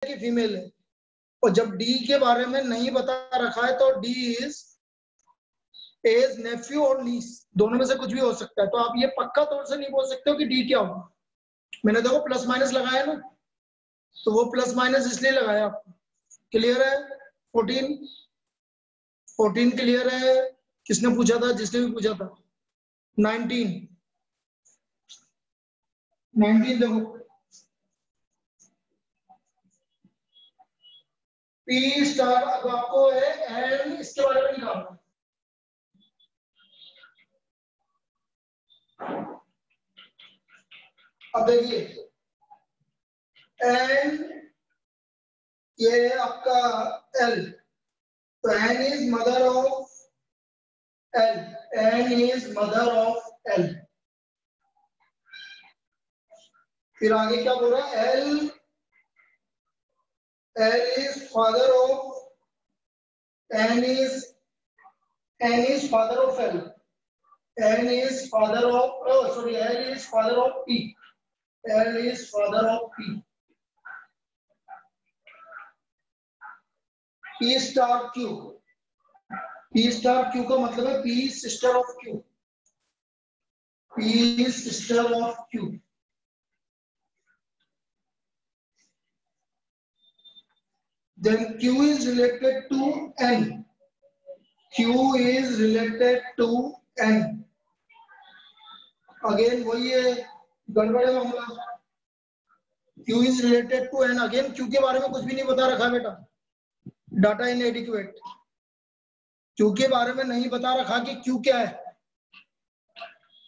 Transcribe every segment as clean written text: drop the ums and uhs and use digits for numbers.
कि फीमेल है। और जब डी के बारे में नहीं बता रखा है तो डी इज नेफ्यू और नीस, दोनों में से कुछ भी हो सकता है। तो आप ये पक्का तौर से नहीं बोल सकते हो कि डी क्या होगा। मैंने देखो प्लस माइनस लगाया ना, तो वो प्लस माइनस इसलिए लगाया आपको। क्लियर है? 14 क्लियर है? किसने पूछा था? जिसने भी पूछा था। 19 देखो, पी स्टार। अब आपको है एन इसके बारे में निकालना। अब देखिए एन, ये है आपका एल, तो N is mother of L, N is mother of L. फिर आगे क्या बोल रहा है? L is father of, N is father of L, N is father of, sorry, L is father of P, L is father of P. P star Q, P star Q का मतलब है P sister of Q, P sister of Q. Then Q is related to N. Q is related to N. Again वही है, गड़बड़ है मामला। Q is related to N. Again Q के बारे में कुछ भी नहीं बता रखा बेटा, डाटा इनएडिक्वेट। Q के बारे में नहीं बता रखा कि Q क्या है,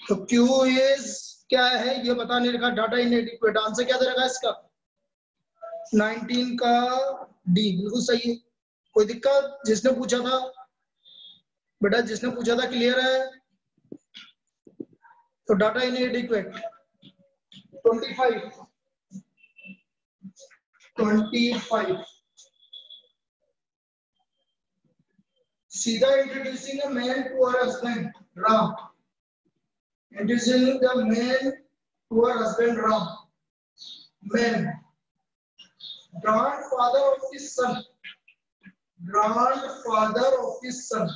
तो Q is क्या है ये बता नहीं रखा, डाटा इनएडिक्वेट। आंसर क्या दे रखा है इसका? 19 का डी, बिल्कुल सही है। कोई दिक्कत? जिसने पूछा था बेटा, जिसने पूछा था क्लियर है? तो डाटा इनएडिक्वेट। 25 सीधा introducing a man to her husband Ram, introducing the man to her husband Ram, man, grandfather of his son, grandfather of his son,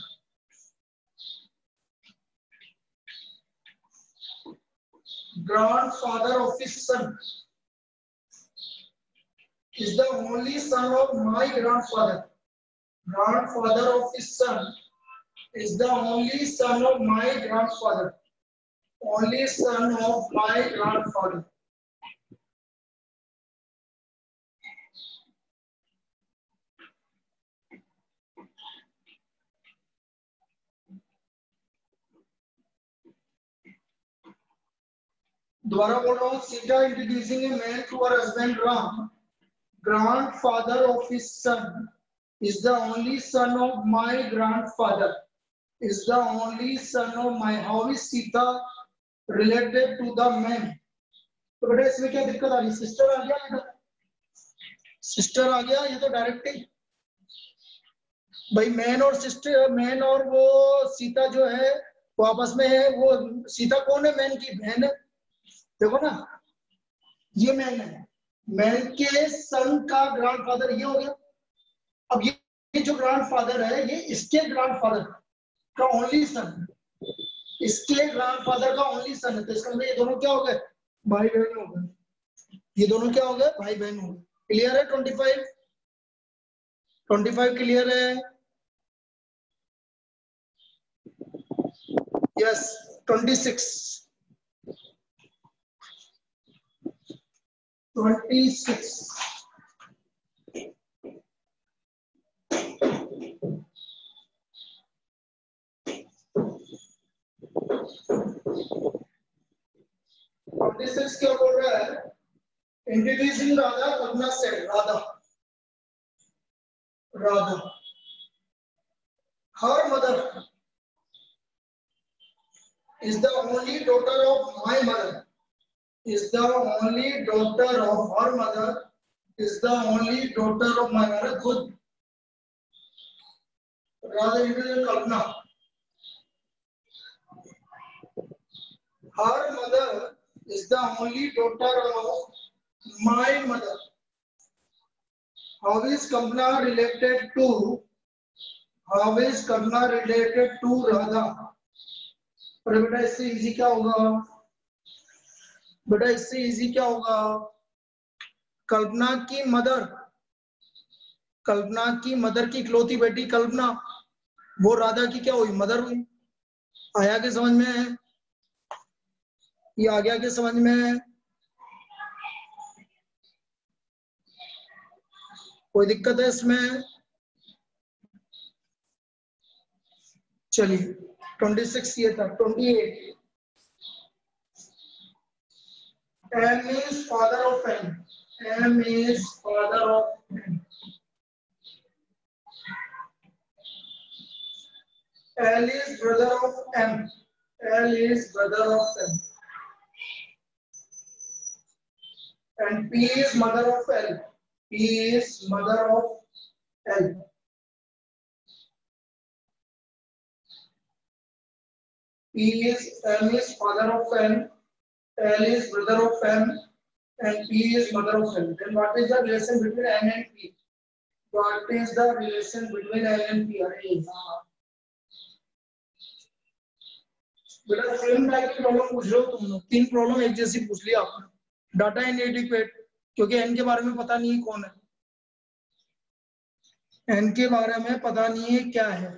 grandfather of his son is the only son of my grandfather, grandfather of his son is the only son of my grandfather, only son of my grandfather. दोबारा बोल रहा हूँ, सीधा introducing a man to her husband Ram, grandfather of his son is the only son of my grandfather, is the only son of my, how is Sita related to the man? तो बेटा इसमें क्या दिक्कत आ रही? सिस्टर आ गया बेटा, sister आ गया, ये तो डायरेक्ट ही भाई मैन और सिस्टर, मैन और वो सीता जो है वो आपस में है। वो सीता कौन है? मैन की बहन है। देखो ना, ये मैन है, मैन के सन का ग्रैंडफादर ये हो गया। अब ये जो ग्रैंडफादर है ये इसके ग्रैंडफादर का ओनली सन, इसके ग्रैंडफादर का ओनली सन है। तो इसका मतलब ये दोनों क्या हो गए? भाई बहन हो गए। ये दोनों क्या हो गए? भाई बहन हो गए। क्लियर है? 25 क्लियर है? यस। 26 26 क्या बोल रहा है? इंट्रोड्यूसिंग राधा, कल्पना से Radha, Radha her mother is the only daughter of my mother, is the only daughter of her mother, is the only daughter of my mother. खुद Radha introduce Kalpana, her mother is the only daughter of my mother, How is Kalpana related to? How is Kalpana related to Radha? अरे बेटा इससे easy क्या होगा? बेटा इससे easy क्या होगा? कल्पना की मदर, कल्पना की मदर की इकलौती बेटी कल्पना, वो राधा की क्या हुई? मदर हुई। आया के समझ में? ये आ गया के समझ में? कोई दिक्कत है इसमें? चलिए 26 ये था। 28 M is father of N. M is father of N. L is brother of M. L is brother of M. And P is mother of L. P is mother of L. M is father of N. L is brother of M. And P is mother of L. Then what is the relation between N and P? What is the relation between N and P? अरे बेटा same type की problem पूछ रहे हो तुम लोग। 3 problem एक जैसी पूछ लिया आपने। डाटा इनएडिक्वेट, क्योंकि एन के बारे में पता नहीं कौन है, एन के बारे में पता नहीं है क्या है,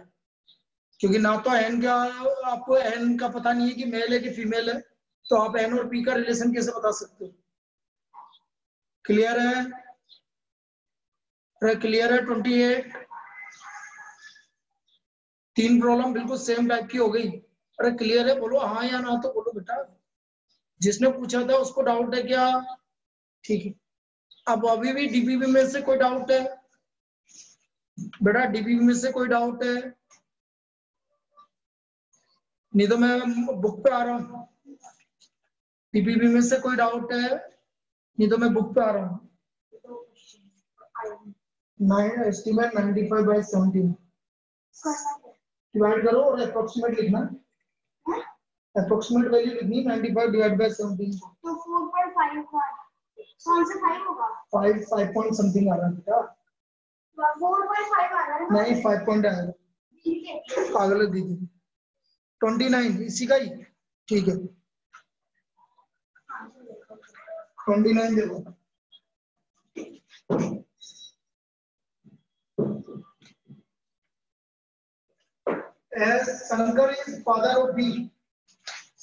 क्योंकि ना तो एन का आपको एन का पता नहीं है कि मेल है कि फीमेल है, तो आप एन और पी का रिलेशन कैसे बता सकते हो? क्लियर है? अरे क्लियर है? 28 3 प्रॉब्लम बिल्कुल सेम टाइप की हो गई। अरे क्लियर है? बोलो हाँ या ना तो बोलो बेटा। जिसने पूछा था उसको डाउट है क्या? ठीक है। अब अभी भी डीबीबी में से कोई डाउट है? बेटा डीबीबी में से कोई डाउट है? नहीं तो मैं बुक पे आ रहा हूँ। डीबीबी में से कोई डाउट है? नहीं तो मैं बुक पे आ रहा हूँ। 9 एस्टीमेट 95/17 डिवाइड करो और अप्रोक्सीमेट लिखना। अप्रोक्सीमेट वैल्यू लिखनी 95 डिवाइड बाय 17। तो 4.5 कौन से 5 होगा? 5 पॉइंट समथिंग आ रहा है बेटा। 4.5 आ रहा है ना? नहीं 5 पॉइंट आएगा। ठीक है पागल है दीदी। 29 इसी का ही? ठीक है 29 देखो। As Shankar is father of B.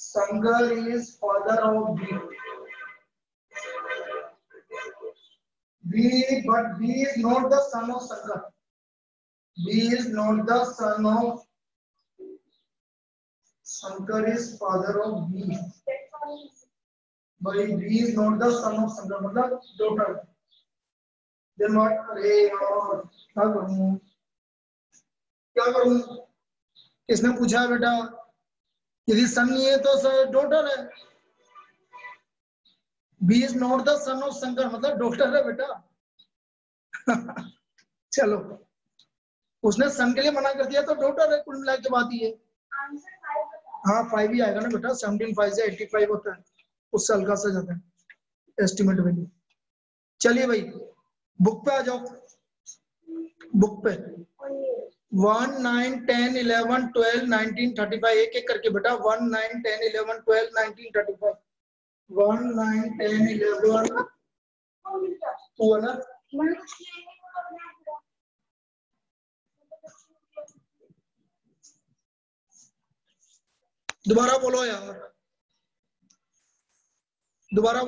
Shankar is father of B. But B is not the son of Shankar. B is not the son of Shankar is father of B. But B is not the son of Shankar, मतलब daughter. Then what? अरे यार क्या करूँ? क्या करूँ? किसने पूछा है बेटा? यदि सन नहीं है तो डॉटर है। B is not the son of Shankar, मतलब डॉटर है बेटा। चलो उसने सन के लिए मना कर दिया तो डॉटर है, कुल मिला के बात ही है। हाँ 5 ही आएगा ना बेटा। 17 5 से 85 होता है, उससे हल्का सा जाता है एस्टिमेट वैल्यू। चलिए भाई बुक पे आ जाओ। बुक पे 1 9 10 11 12 19 35 एक एक करके बेटा। 1 9 10 11 12 19 35 1 9 10 11 हुआ ना? दोबारा बोलो यार, दोबारा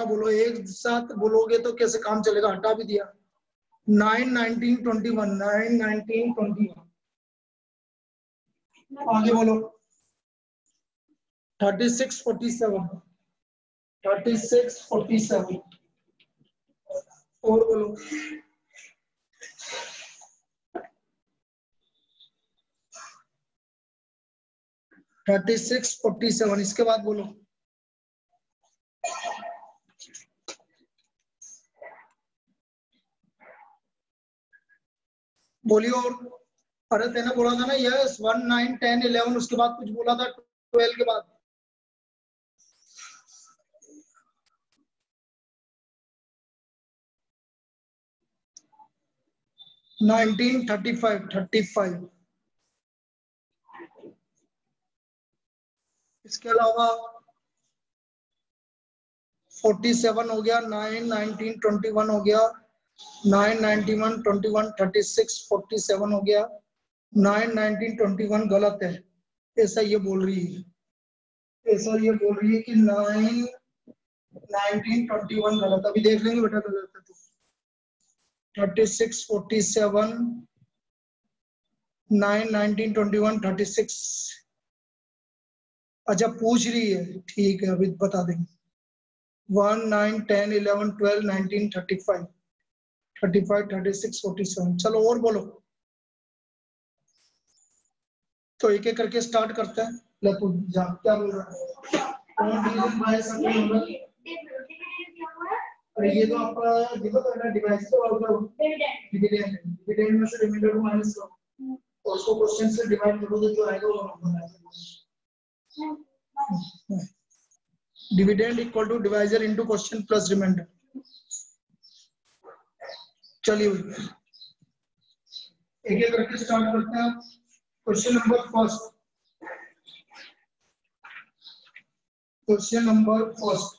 बोलो एक साथ बोलोगे तो कैसे काम चलेगा? हटा भी दिया। 9 19 21 9 19 21 आगे बोलो। 36 47 36 47 और बोलो। 36 47 इसके बाद बोलो। बोलिए और। अरे तेने बोला था ना यस 1 9 10 11 उसके बाद कुछ बोला था 12 के बाद। 1935 इसके अलावा 47 हो गया, 9 19 21 हो गया, 9 91 21 36 47 हो गया, 9 19 21 गलत है, ऐसा ये बोल रही है, ऐसा ये बोल रही है कि 9 19 21 गलत। अभी देख लेंगे बेटा गलत है तो। 36 47 9 19 21 36। अच्छा पूछ रही है, ठीक है अभी बता देंगे। 1 9 10 11 12 19 35 35 36 47। चलो और बोलो, तो एक एक करके स्टार्ट करते हैं। ले तू जा, क्या बोल रहा है? अरे ये तो आपका दिक्कत है ना, डिवाइस तो डिविडेंड डिविडेंड में से रिमाइंडर को माइनस करो और उसको क्वेश्चन से डिवाइड करो तो जो आएगा वो नंबर आएगा। Dividend equal to divisor into question plus remainder. चलिए एक एक करके स्टार्ट करते हैं। Question number first, question number first,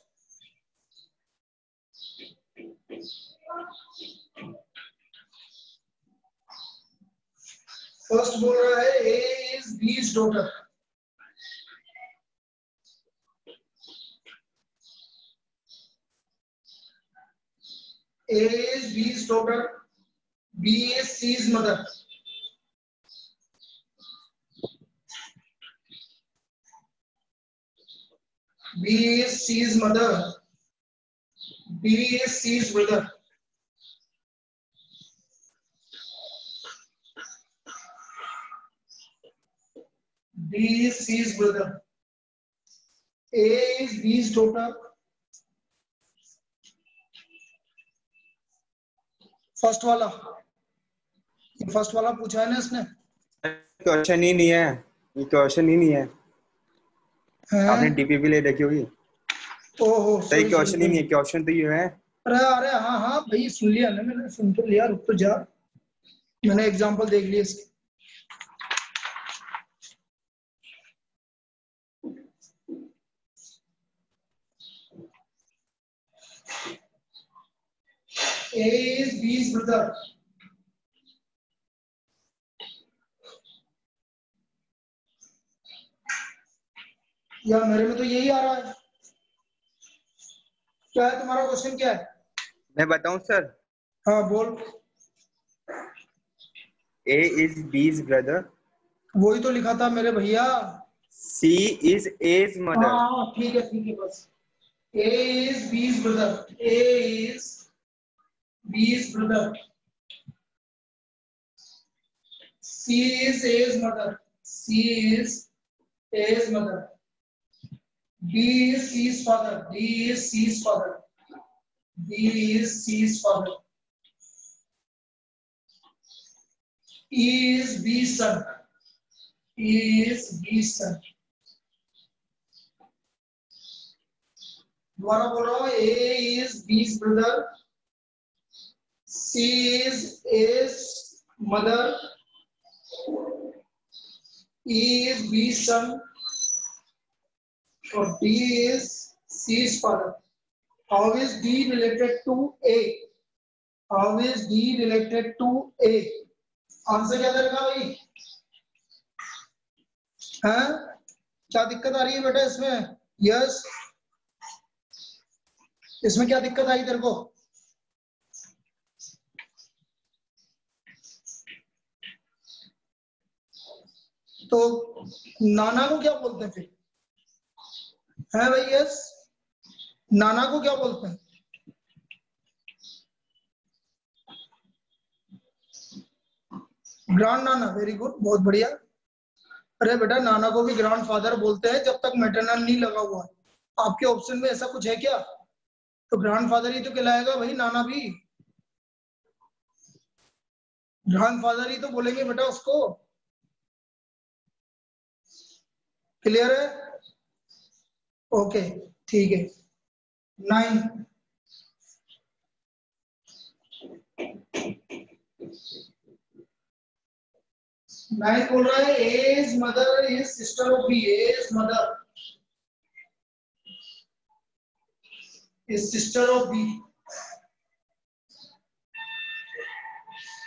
first बोल रहा है A is B's daughter. A is B's daughter, B is C's mother. B is C's mother, B is C's brother. B is C's brother. A is B's daughter. First वाला, first वाला पूछा है ना इसने? Question ही नहीं है, ये question ही नहीं है। आपने डीपीपी ले रखी होगी। ओहो सही क्वेश्चन ही नहीं है, क्वेश्चन तो ये है। अरे अरे हाँ हाँ भाई सुन लिया ना मैंने, सुन तो लिया, रुक तो जा, मैंने एग्जांपल देख लिया इसके। A is B's brother. या मेरे में तो यही आ रहा है। क्या है तुम्हारा क्वेश्चन, क्या है? मैं बताऊं सर? हाँ बोल। A is B's brother. वही तो लिखा था मेरे भैया। C is A's mother. हाँ ठीक है बस। A is B's brother. A is B's brother. C is A's mother. C is A's mother. D is C's father. D is C's father. D is C's father. E is B's son. E is B's son. दोबारा बोल रहा हूँ, A is B's brother. C is A's mother. E is B's son. और D is C's father. How is D related to A? How is D related to A? Answer क्या देगा भाई? हैं? क्या दिक्कत आ रही है बेटा इसमें? यस, इसमें क्या दिक्कत आई तेरे को? तो नाना को क्या बोलते हैं फिर? है भाई? यस, नाना को क्या बोलते हैं? ग्रैंड नाना। वेरी गुड, बहुत बढ़िया। अरे बेटा नाना को भी ग्रैंड फादर बोलते हैं जब तक मैटरनल नहीं लगा हुआ है। आपके ऑप्शन में ऐसा कुछ है क्या? तो ग्रैंड फादर ही तो कहलाएगा भाई, नाना भी ग्रैंड फादर ही तो बोलेंगे बेटा उसको। क्लियर है? ओके ठीक है। 9 नाइन्थ बोल रहा है A's mother is sister of B. A's mother is sister of B.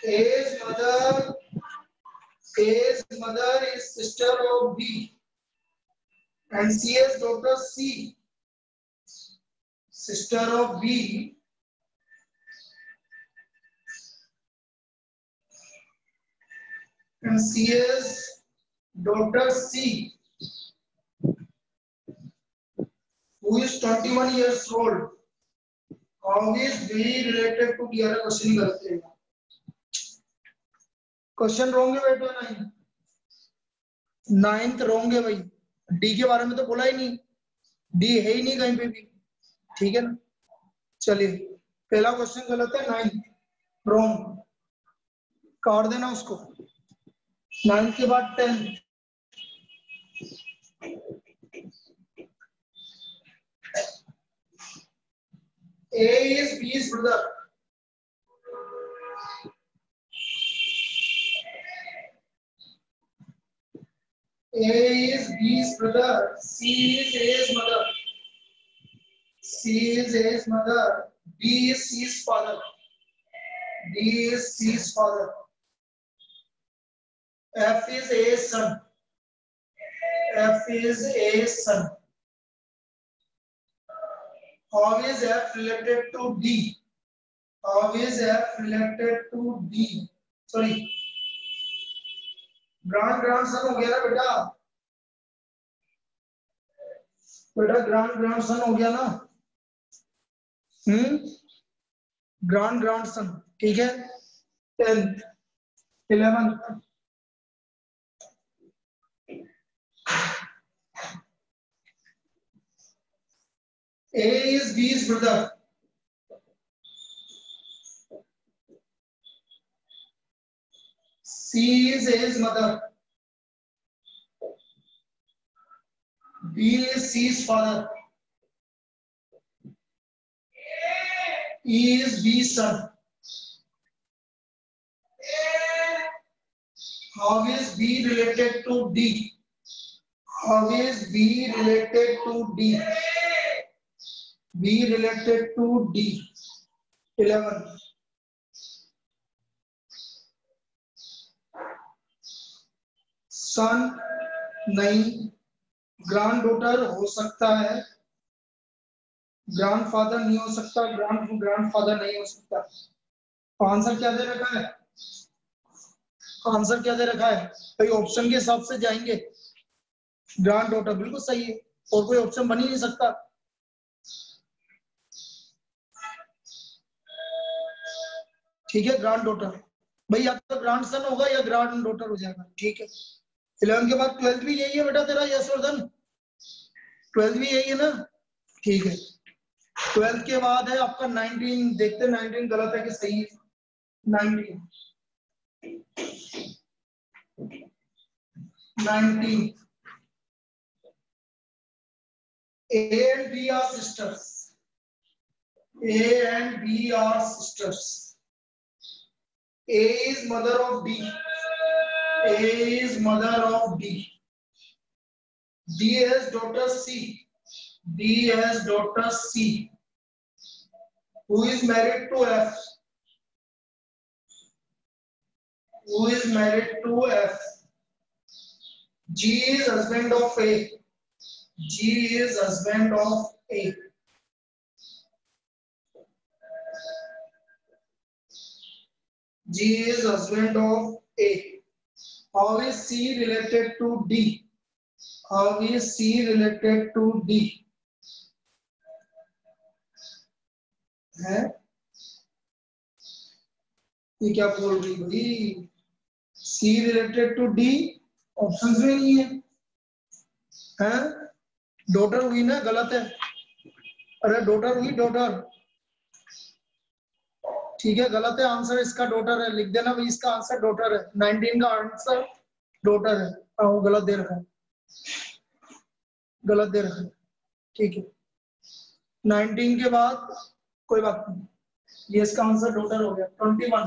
A's mother is sister of B. And C's daughter C, sister of B, and C's daughter C, who is 21 years old, how is B related to D? Question ही गलत है, question wrong है बेटा। Ninth wrong है भाई, D के बारे में तो बोला ही नहीं, डी है ही नहीं कहीं पे भी, ठीक है ना। चलिए पहला क्वेश्चन गलत है, नाइन्थ रॉन्ग, काट देना उसको। नाइन्थ के बाद 10th, A is B's brother. A is B's brother. C is A's mother. C is A's mother. B is C's father. D is C's father. F is A's son. F is A's son. How is F related to D? How is F related to D? Sorry, grandson हो गया ना बेटा, grandson हो गया ना, grandson, ठीक है। 10th 11th, A is B's brother. C is A's mother. B is C's father. E is B's son. How is B related to D? How is B related to D? B related to D. 11th. सन नहीं, granddaughter हो सकता है, grandfather नहीं हो सकता, grandfather नहीं हो सकता। आंसर क्या दे रखा है, आंसर क्या दे रखा है भाई, ऑप्शन के हिसाब से जाएंगे। ग्रैंडडॉटर बिल्कुल सही है, और कोई ऑप्शन बन ही नहीं सकता। ठीक है, ग्रैंडडॉटर भाई, या तो ग्रैंडसन होगा या ग्रैंडडॉटर हो जाएगा, ठीक है। 11 के बाद 12th भी यही है बेटा तेरा यशवर्धन, 12th भी यही है ना, ठीक है। 12th के बाद है आपका 19, देखते 19 गलत है कि सही है। 19 A and B are sisters. A and B are sisters. A is mother of D. A is mother of D. D has daughter C. D has daughter C, who is married to F. Who is married to F. G is husband of A. G is husband of A. G is husband of A. How is C related to D? How is C related to D? है ये क्या बोल रही भाई, C related to D option में नहीं है, हैं? डॉटर हुई ना, गलत है। अरे डॉटर हुई, डॉटर, ठीक है, गलत है आंसर, इसका डॉटर है, लिख देना भाई, इसका आंसर डॉटर है। 19 का आंसर डॉटर है, वो गलत दे रखा है, गलत दे रखा है, ठीक है। 19 के बाद कोई बात नहीं, ये इसका आंसर डॉटर हो गया। 21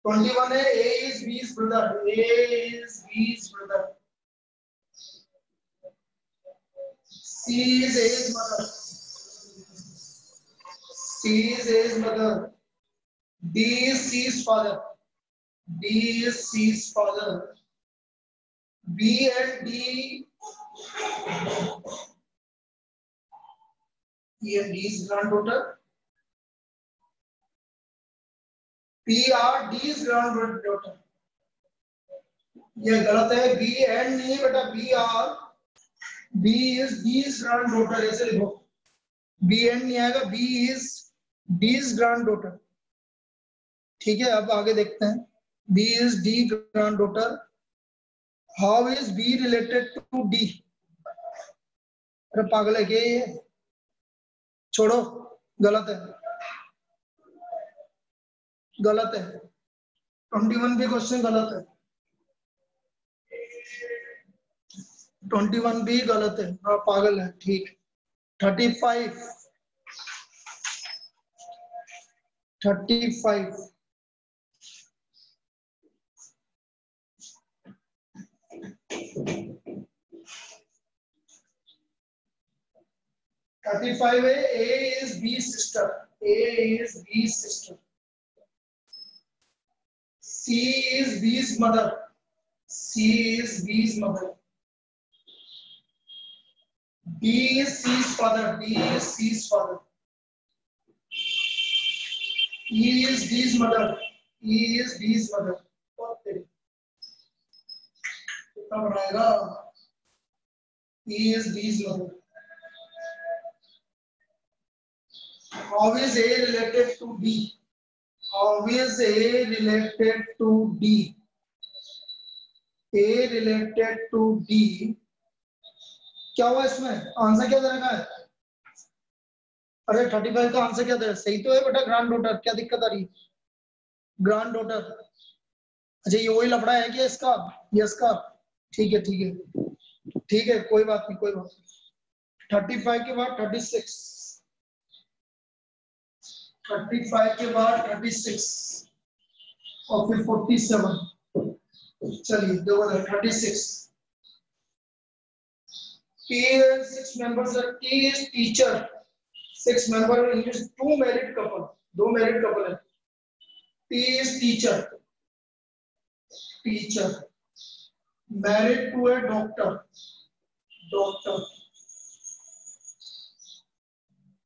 21 है A is B's brother. A is B's brother. C is A's mother. C is A's mother. D is C's father. D is C's father. B and D. E and D's granddaughter. P are D's granddaughter. ये गलत है. B and नहीं बेटा. B are. B is D's granddaughter. ऐसे लिखो. B and नहीं आएगा. B is D's granddaughter. ठीक है. अब आगे देखते हैं. B is D granddaughter. How is B related to D? अरे पागल है क्या ये? छोड़ो. गलत है. गलत है. 21 भी क्वेश्चन गलत है. 21 भी गलत है. हाँ पागल है. ठीक. 35. 35. A is B's sister. A is B's sister. C is B's mother. C is B's mother. D is C's father. D is C's father. E is D's mother. E is D's mother. कितना बनाएगा? E is D's mother. How is A related to D? How is A related to D? A related to D. क्या हुआ इसमें? Answer क्या देना है? अरे 35 का आंसर क्या दे? सही तो है बेटा. Grand daughter. क्या दिक्कत आ रही है? Grand daughter. अच्छा ये वही लफड़ा है क्या इसका? यस का. ठीक है ठीक है ठीक है. कोई बात नहीं. कोई बात नहीं. 35 के बाद 36. 35 के बाद 36 और फिर 47. चलिए देखो 36. T is 6 members. T is teacher. 6 member English. 2 married couple. 2 married couple है. T is teacher. Teacher. Married to a doctor. Doctor.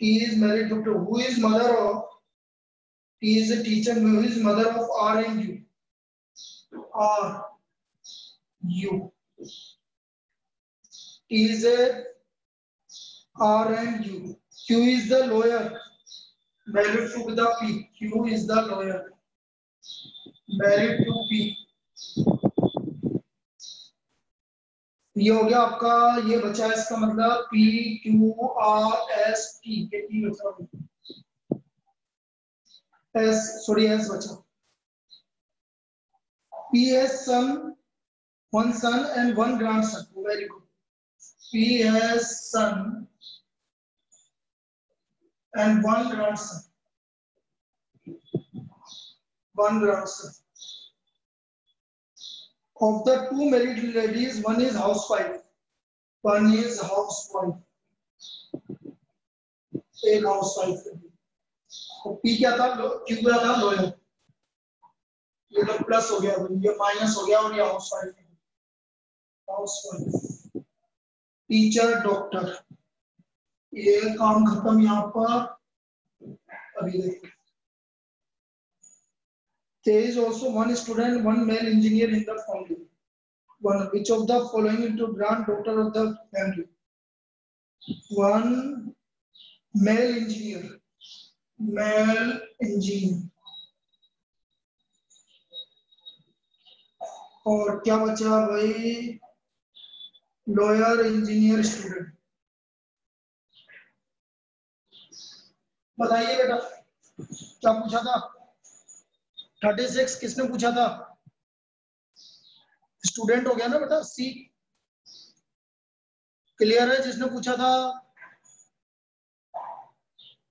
T is married to who is mother of. T is a teacher who is mother of R and U. R. U. T is a R and U. Q is the lawyer. Married to the P. Q is the lawyer. Married to P. ये हो गया आपका. ये बचा है इसका मतलब P Q R S T. ये T बचा. S sorry S बचा. P has one son and one grandson. Very good. P has son and one grandson. One grandson. Of the 2 married ladies, one is housewife. One is housewife. एक housewife. P क्या था? Q क्या था? lawyer. ये तो plus हो गया. ये माइनस हो गया और ये housewife. Housewife. Teacher, doctor. ये काम खत्म यहाँ पर. अभी देखो. There is also one student, one male engineer in the family. One, which of the following is the granddaughter of the family? One male engineer. Male engineer. और क्या बचा भाई? Lawyer, engineer, student. बताइए बेटा क्या पूछा था? 36 किसने पूछा था? स्टूडेंट हो गया ना बेटा. सी क्लियर है? जिसने पूछा था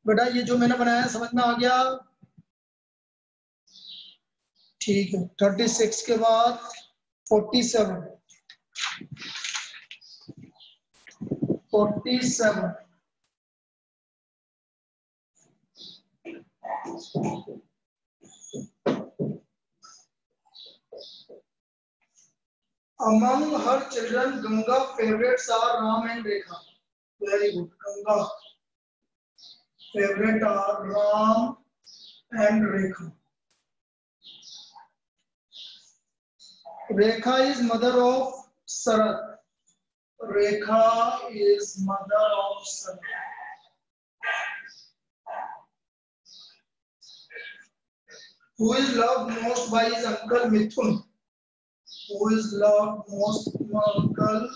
बेटा ये जो मैंने बनाया समझ में आ गया? ठीक है। 36 के बाद 47 Among her children, Ganga favorites are Ram and Rekha. Very good. Ganga favorite are Ram and Rekha. Rekha is mother of Sarat. Rekha is mother of Sarat. Who is loved most by his uncle Mithun? Who is loved most by uncle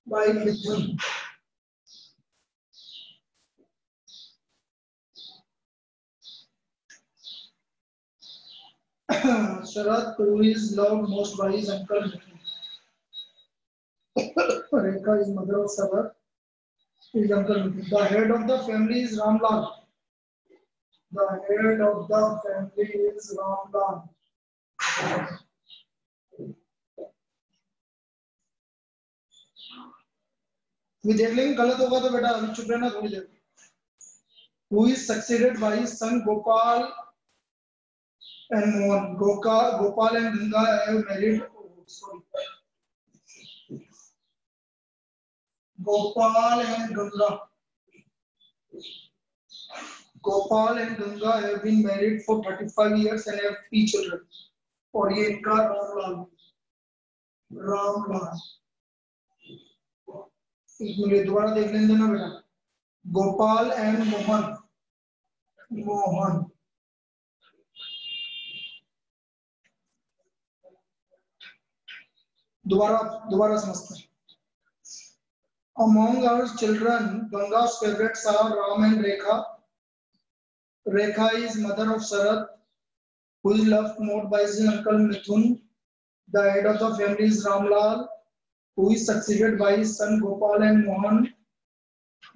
by Mithun? Sharat, who is loved most by his uncle Mithun? Rekha is mother of Sarat. His uncle Mithun. The head of the family is Ramlal. The head of the family is Ramlal. देख लेंगे गलत होगा तो बेटा अभी चुप रहना थोड़ी देर. Who is succeeded by his son Gopal and Mohan? Gopal and Ganga have married. Sorry. Gopal and Ganga have been married for 35 years and have 3 children. और ये इनका रामलाल. एक मिनट दोबारा देख लेने देना बेटा. गोपाल एंड मोहन. दोबारा समझते हैं. Among our children, Ganga's favorites are Ram and Rekha. Rekha is mother of Sarat, who is loved more by his uncle Mithun. The head of the family is Ramlal, who is succeeded by his son Gopal and Mohan.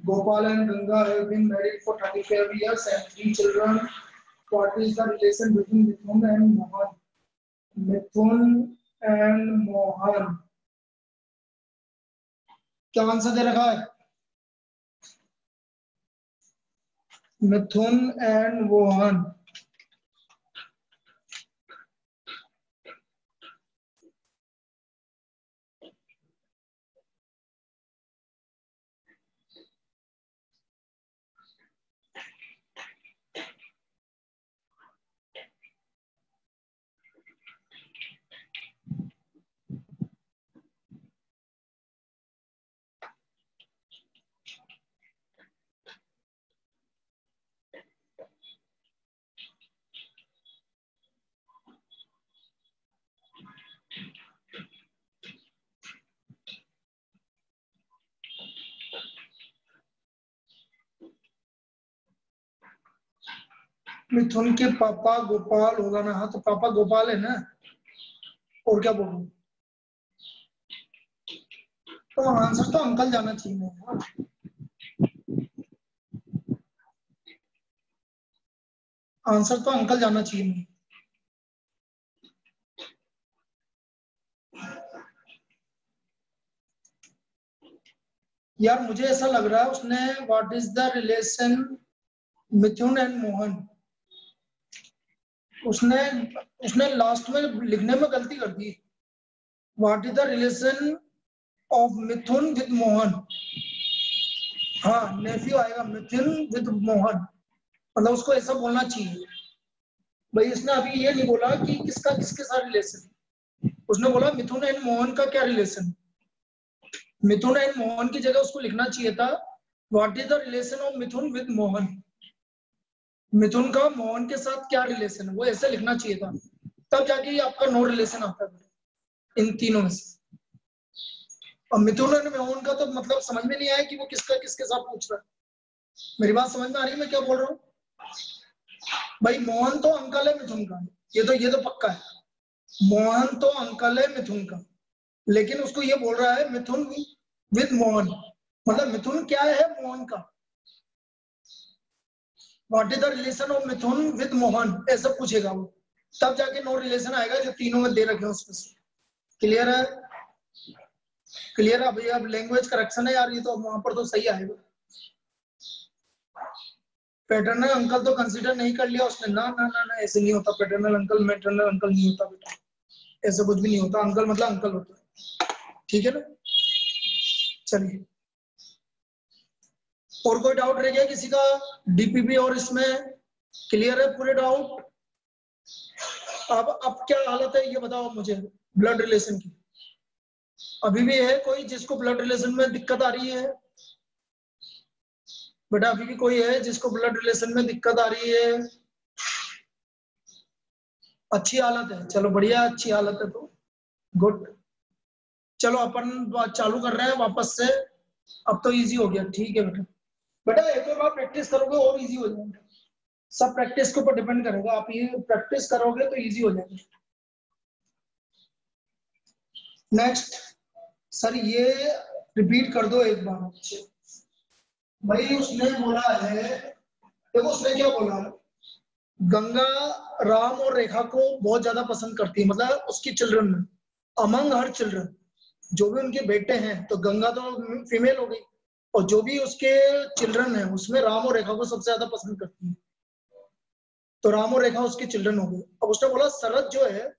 Gopal and Ganga have been married for 35 years and 3 children. What is the relation between Mithun and Mohan? Mithun and Mohan. क्या answer दे रखा है? मिथुन and Mohan. मिथुन के पापा गोपाल होगा ना. हाँ तो पापा गोपाल है ना. और क्या बोलूं? तो आंसर तो अंकल जाना चाहिए. आंसर तो अंकल जाना चाहिए. यार मुझे ऐसा लग रहा है उसने what is the relation Mithun and Mohan, उसने लास्ट में लिखने में गलती कर दी. What is the relation of Mithun with Mohan. हाँ नेफ्यू आएगा मिथुन विद मोहन, मतलब उसको ऐसा बोलना चाहिए. भाई इसने अभी ये नहीं बोला कि किसका किसके साथ रिलेशन. उसने बोला मिथुन एंड मोहन का क्या रिलेशन. मिथुन एंड मोहन की जगह उसको लिखना चाहिए था what is the relation of Mithun with Mohan. Mithun का मोहन के साथ क्या रिलेशन है, वो ऐसे लिखना चाहिए था. तब जाके आपका नो रिलेशन आता है इन तीनों में से. और मिथुन एंड मोहन का तो मतलब समझ में नहीं आया कि वो किसका किसके साथ पूछ रहा है. मेरी बात समझ में आ रही है मैं क्या बोल रहा हूँ? भाई मोहन तो अंकल है मिथुन का, ये तो पक्का है. मोहन तो अंकल है मिथुन का, लेकिन उसको ये बोल रहा है मिथुन विद मोहन, मतलब मिथुन क्या है मोहन का. What is the relation of Mithun with Mohan, ऐसा पूछेगा वो, तब जाके नो रिलेशन आएगा जो तीनों में दे रखे हैं उसमें से। क्लियर है? क्लियर है भैया? अब लैंग्वेज करेक्शन है यार, ये तो वहां पर तो सही आएगा। पैटर्नल अंकल तो कंसीडर नहीं कर लिया उसने, ना ना ना ना, ऐसे नहीं होता। पैटर्नल अंकल मैटरनल अंकल नहीं होता बेटा, ऐसा कुछ भी नहीं होता। अंकल मतलब अंकल होता है, ठीक है ना? चलिए, और कोई डाउट रह गया किसी का डीपीपी और इसमें? क्लियर है पूरे डाउट? अब क्या हालत है ये बताओ मुझे ब्लड रिलेशन की। अभी भी है कोई जिसको ब्लड रिलेशन में दिक्कत आ रही है? बेटा अभी भी कोई है जिसको ब्लड रिलेशन में दिक्कत आ रही है? अच्छी हालत है, चलो बढ़िया, अच्छी हालत है तो गुड। चलो अपन चालू कर रहे हैं वापस से। अब तो इजी हो गया, ठीक है बेटा। बेटा एक और बार प्रैक्टिस करोगे और इजी हो जाएगा, सब प्रैक्टिस के ऊपर डिपेंड करेगा। आप ये प्रैक्टिस करोगे तो इजी हो जाएगा। नेक्स्ट सर, ये रिपीट कर दो एक बार। भाई उसने बोला है, देखो उसने क्या बोला है, गंगा राम और रेखा को बहुत ज्यादा पसंद करती है, मतलब उसकी चिल्ड्रन में, अमंग हर चिल्ड्रन, जो भी उनके बेटे हैं, तो गंगा तो फीमेल हो गई, और जो भी उसके चिल्ड्रन हैं उसमें राम और रेखा को सबसे ज्यादा पसंद करती है, तो राम और रेखा उसके चिल्ड्रन हो गए। अब उसने बोला शरद जो है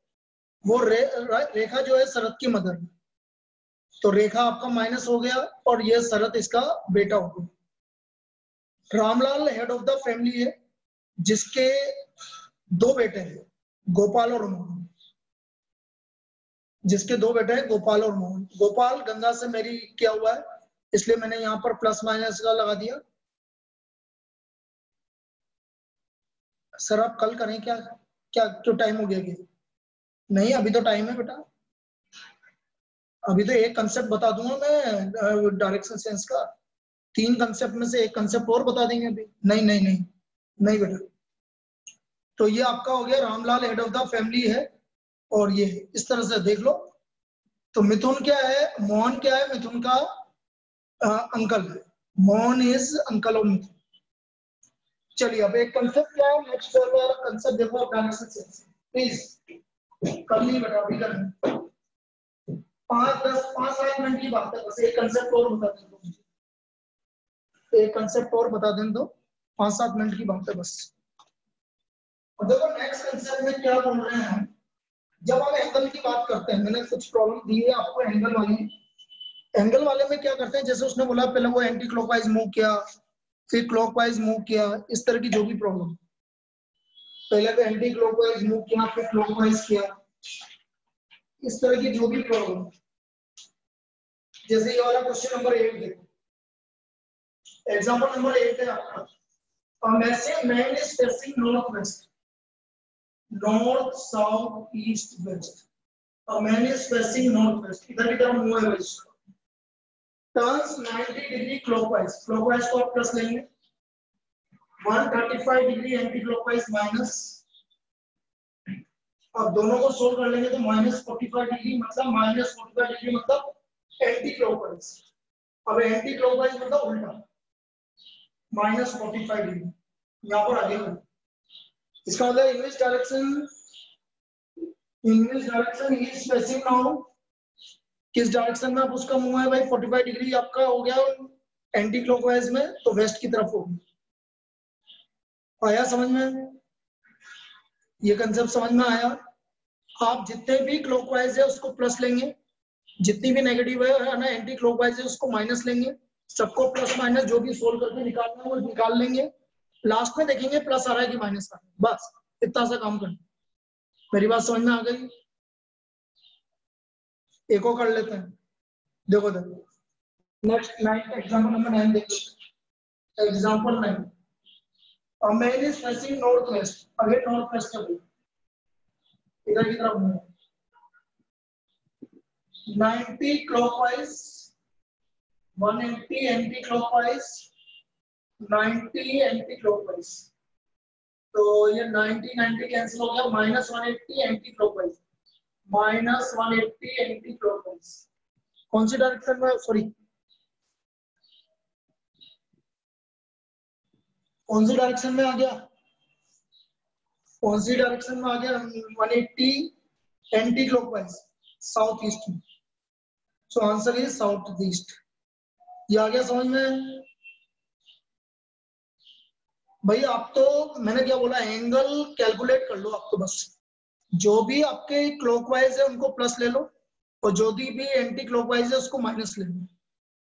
वो रेखा जो है शरद की मदर है, तो रेखा आपका माइनस हो गया और ये शरद इसका बेटा हो गया। Ramlal head of the family है, जिसके दो बेटे हैं, गोपाल और मोहन, जिसके दो बेटे हैं गोपाल और मोहन। गोपाल गंगा से मैरी किया हुआ है, इसलिए मैंने यहाँ पर प्लस माइनस का लगा दिया। सर आप कल करें क्या? क्या क्यों टाइम हो गया? क्या नहीं, अभी तो टाइम है बेटा, अभी तो एक कंसेप्ट बता दूंगा मैं डायरेक्शन सेंस का, 3 कंसेप्ट में से एक कंसेप्ट और बता देंगे अभी। नहीं नहीं नहीं नहीं बेटा। तो ये आपका हो गया Ramlal head of the family है, और ये इस तरह से देख लो। तो मिथुन क्या है, मोहन क्या है, मिथुन का अंकल है, मोहन इज अंकल ऑफ मिथुन। चलिए अब एक कंसेप्ट क्या है, नेक्स्ट वाला कंसेप्ट देखो, डायरेक्शन सेंस प्लीज कर ली बेटा, अभी कर 5-10-5-7 मिनट की बात है बस। एक कंसेप्ट और बता दें तो मुझे, एक कंसेप्ट और बता दें तो 5-7 मिनट की बात है बस। और देखो नेक्स्ट कंसेप्ट में क्या बोल रहे हैं हम, जब हम एंगल की बात करते हैं, मैंने कुछ प्रॉब्लम दी है आपको एंगल वाली। एंगल वाले में क्या करते हैं, जैसे उसने बोला पहले वो एंटी क्लॉकवाइज मूव किया, फिर क्लॉकवाइज मूव किया, इस तरह की जो भी प्रॉब्लम, पहले तो एंटी क्लॉकवाइज मूव किया फिर क्लॉकवाइज किया, इस तरह की जो भी प्रॉब्लम, जैसे ये वाला क्वेश्चन नंबर 8 देखो, एग्जांपल नंबर 8 है आपका, a man is facing northwest, north south east west, a man is facing northwest, इधर की तरफ मूव है इसका, टर्न्स 90 डिग्री क्लॉकवाइज, क्लॉकवाइज को आप प्लस लेंगे, 135 डिग्री एंटी क्लॉकवाइज माइनस, अब दोनों को सोल्व कर लेंगे तो -45 डिग्री, मतलब -45 डिग्री मतलब एंटी क्लॉकवाइज, अब एंटी क्लॉकवाइज मतलब उल्टा, -45 डिग्री यहाँ पर आगे बढ़, इसका मतलब English direction is facing now, किस डायरेक्शन में आप उसका मुंह है भाई, 45 डिग्री आपका हो गया एंटी क्लॉकवाइज में, तो वेस्ट की तरफ होगी। आया समझ में? ये कंसेप्ट समझ में आया? आप जितने भी क्लॉकवाइज है उसको प्लस लेंगे, जितनी भी नेगेटिव है ना एंटी क्लॉकवाइज है उसको माइनस लेंगे, सबको प्लस माइनस जो भी सोल्व करके निकालना है वो निकाल लेंगे, लास्ट में देखेंगे प्लस आ रहा है कि माइनस आ रहा है, बस इतना सा काम करना। मेरी बात समझ में आ गई? एक और कर लेते हैं, देखो देखो नेक्स्ट 9 एग्जांपल नंबर 9 देखो, example 9, a man is facing northwest, again north west का इधर की तरफ 90 clockwise, 180 anti clockwise, 90 anti clockwise, तो ये 90 कैंसिल हो गया, -180 एंटी क्लॉकवाइज, -180 एंटी क्लॉकवाइज, कौन सी डायरेक्शन में, सॉरी कौन सी डायरेक्शन में आ गया, कौन सी डायरेक्शन में आ गया, 180 एंटी क्लॉकवाइज, साउथ ईस्ट में। So answer is south east. ये आ गया समझ में भाई? आप तो मैंने क्या बोला, एंगल कैलकुलेट कर लो आप तो, बस जो भी आपके क्लॉकवाइज है उनको प्लस ले लो और जो भी एंटी क्लॉकवाइज है उसको माइनस ले लो।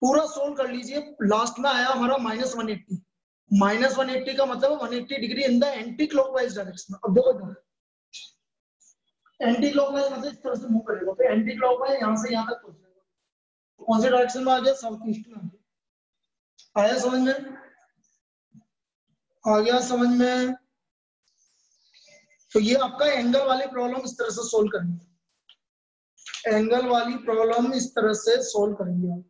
पूरा सोल्व कर लीजिए। लास्ट में आया हमारा -180। -180 का मतलब 180 degree in the anti clockwise direction. अब देखो एंटी क्लॉकवाइज मतलब इस तरह से मूव करेगा, तो एंटी क्लॉकवाइज यहाँ से यहाँ तक पहुंचेगा। कौन से डायरेक्शन में आ गया, साउथ ईस्ट में आया। समझ में आ गया? समझ में? तो ये आपका एंगल वाली प्रॉब्लम इस तरह से सोल्व करेंगे, एंगल वाली प्रॉब्लम इस तरह से सोल्व करेंगे आप।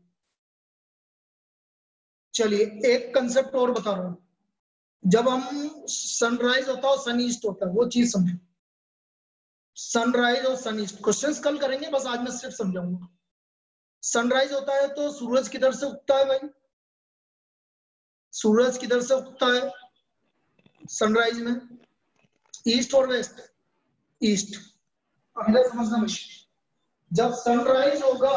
चलिए एक कंसेप्ट और बता रहा हूं। जब हम सनराइज होता है और सन ईस्ट होता है, वो चीज समझो। सनराइज और सन ईस्ट क्वेश्चंस कल करेंगे, बस आज मैं सिर्फ समझाऊंगा। सनराइज होता है तो सूरज किधर से उगता है भाई? सूरज किधर से उगता है सनराइज में? ईस्ट और वेस्ट? ईस्ट। अब समझना भाई, जब सनराइज होगा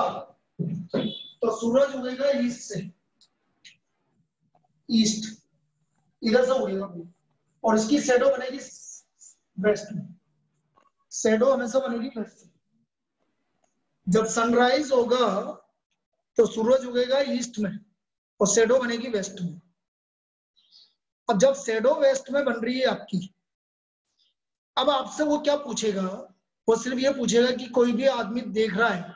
तो सूरज उगेगा ईस्ट से, ईस्ट इधर से उगेगा और इसकी शैडो बनेगी वेस्ट में। शैडो हमेशा बनेगी वेस्ट में। जब सनराइज होगा तो सूरज उगेगा ईस्ट में और शैडो बनेगी वेस्ट में। अब जब शैडो वेस्ट में बन रही है आपकी, अब आपसे वो क्या पूछेगा, वो सिर्फ ये पूछेगा कि कोई भी आदमी देख रहा है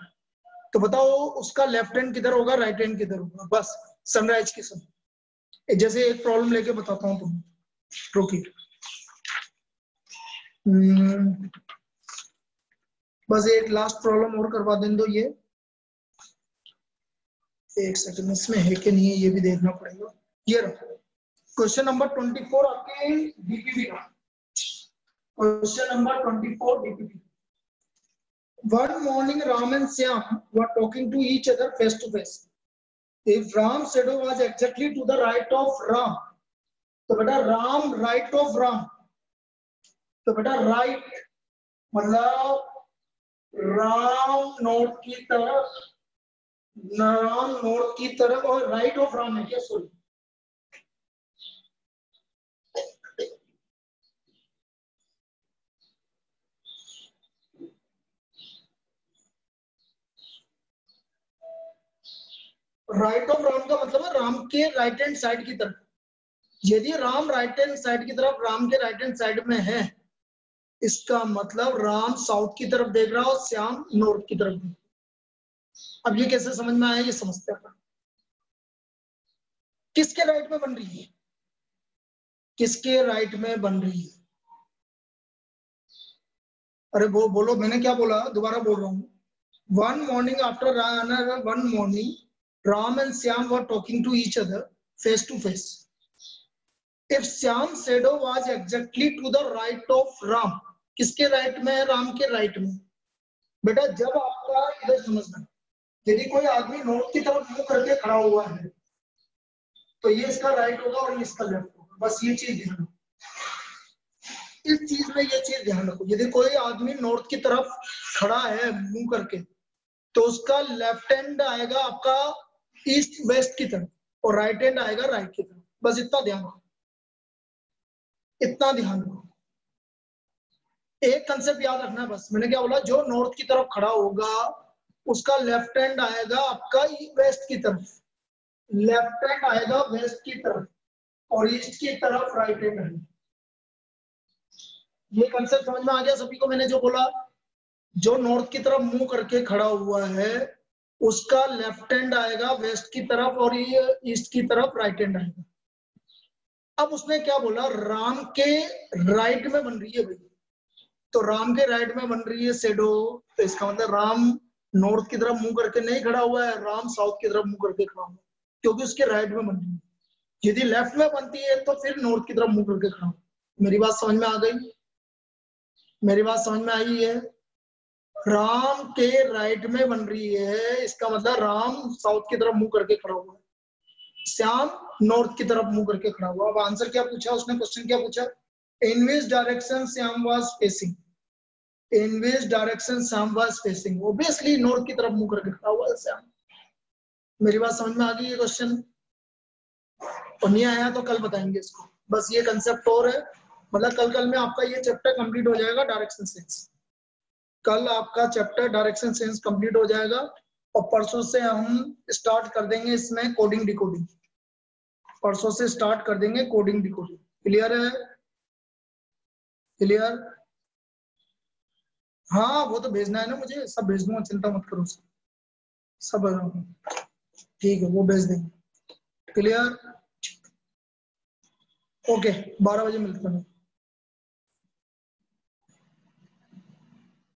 तो बताओ उसका लेफ्ट हैंड किधर होगा, राइट हैंड किधर होगा, बस सनराइज के समय। जैसे एक प्रॉब्लम लेके बताता हूँ तुम्हें, रुकिए। बस एक लास्ट प्रॉब्लम और करवा दें दो। ये एक सेकंड, इसमें है कि नहीं है ये भी देखना पड़ेगा। ये रखो क्वेश्चन नंबर 24 आपके डीपीपी का। Question number 24 DPP. One morning, Ram and Syam were talking to each other face to face. If Ram's shadow was exactly to the right of Ram, तो बेटा Ram right of Ram, तो बेटा right मतलब Ram north की तरफ, Ram north की तरफ और राइट ऑफ राम है क्या? सॉरी, राइट ऑफ राम का मतलब है राम के राइट हैंड साइड की तरफ। यदि राम राइट हैंड साइड की तरफ, राम के राइट हैंड साइड में है, इसका मतलब राम साउथ की तरफ देख रहा है और श्याम नॉर्थ की तरफ देख रहा है। अब ये कैसे समझ में आया, ये समझते हैं। किसके राइट में बन रही है, किसके राइट में बन रही है? अरे वो बोलो, मैंने क्या बोला, दोबारा बोल रहा हूँ। One morning after one morning Ram and Syam were talking to each other face to face. If Syam's shadow was exactly to the right of Ram, किसके राइट में है? राम के राइट में। बेटा जब आपका, इधर समझना, यदि कोई आदमी नॉर्थ की तरफ मुंह करके खड़ा हुआ है तो ये इसका राइट होगा और ये इसका लेफ्ट होगा। बस ये चीज ध्यान रखो, इस चीज में ये चीज ध्यान रखो। यदि कोई आदमी नॉर्थ की तरफ खड़ा है मुंह करके तो उसका लेफ्ट हैंड आएगा आपका ईस्ट वेस्ट की तरफ और राइट हैंड आएगा राइट की तरफ। बस इतना ध्यान रखो, इतना ध्यान रखो। एक कंसेप्ट याद रखना है बस, मैंने क्या बोला, जो नॉर्थ की तरफ खड़ा होगा उसका लेफ्ट हैंड आएगा आपका वेस्ट की तरफ, लेफ्ट हैंड आएगा वेस्ट की तरफ और ईस्ट की तरफ राइट हैंड आएगा। ये कंसेप्ट समझ में आ गया सभी को? मैंने जो बोला, जो नॉर्थ की तरफ मुंह करके खड़ा हुआ है उसका लेफ्ट हैंड आएगा वेस्ट की तरफ और ये ईस्ट की तरफ राइट हैंड आएगा। अब उसने क्या बोला, राम के राइट में बन रही है भाई, तो राम के राइट में बन रही है शेडो, तो इसका मतलब राम नॉर्थ की तरफ मुंह करके नहीं खड़ा हुआ है, राम साउथ की तरफ मुंह करके खड़ा हुआ है, क्योंकि उसके राइट में बन रही है। यदि लेफ्ट में बनती है तो फिर नॉर्थ की तरफ मुंह करके खड़ा हो। मेरी बात समझ में आ गई? मेरी बात समझ में आई है? राम के राइट में बन रही है, इसका मतलब राम साउथ की तरफ मुंह करके खड़ा हुआ है। श्याम नॉर्थ की तरफ मुंह करके खड़ा हुआ। अब आंसर क्या पूछा उसने, क्वेश्चन क्या पूछा, in which direction Shyam was facing, in which direction Shyam was facing, obviously north की तरफ मुंह करके खड़ा हुआ है श्याम। मेरी बात समझ में आ गई ये क्वेश्चन? और नहीं आया तो कल बताएंगे इसको, बस ये कंसेप्ट और है, मतलब कल में आपका ये चैप्टर कंप्लीट हो जाएगा डायरेक्शन सेंस। कल आपका चैप्टर डायरेक्शन सेंस कंप्लीट हो जाएगा और परसों से हम स्टार्ट कर देंगे इसमें कोडिंग डिकोडिंग, परसों से स्टार्ट कर देंगे कोडिंग डिकोडिंग। क्लियर है? क्लियर? हाँ वो तो भेजना है ना मुझे, सब भेज दूंगा, चिंता मत करो, सब ठीक है वो भेज देंगे। क्लियर? ओके 12 बजे मिलते हैं।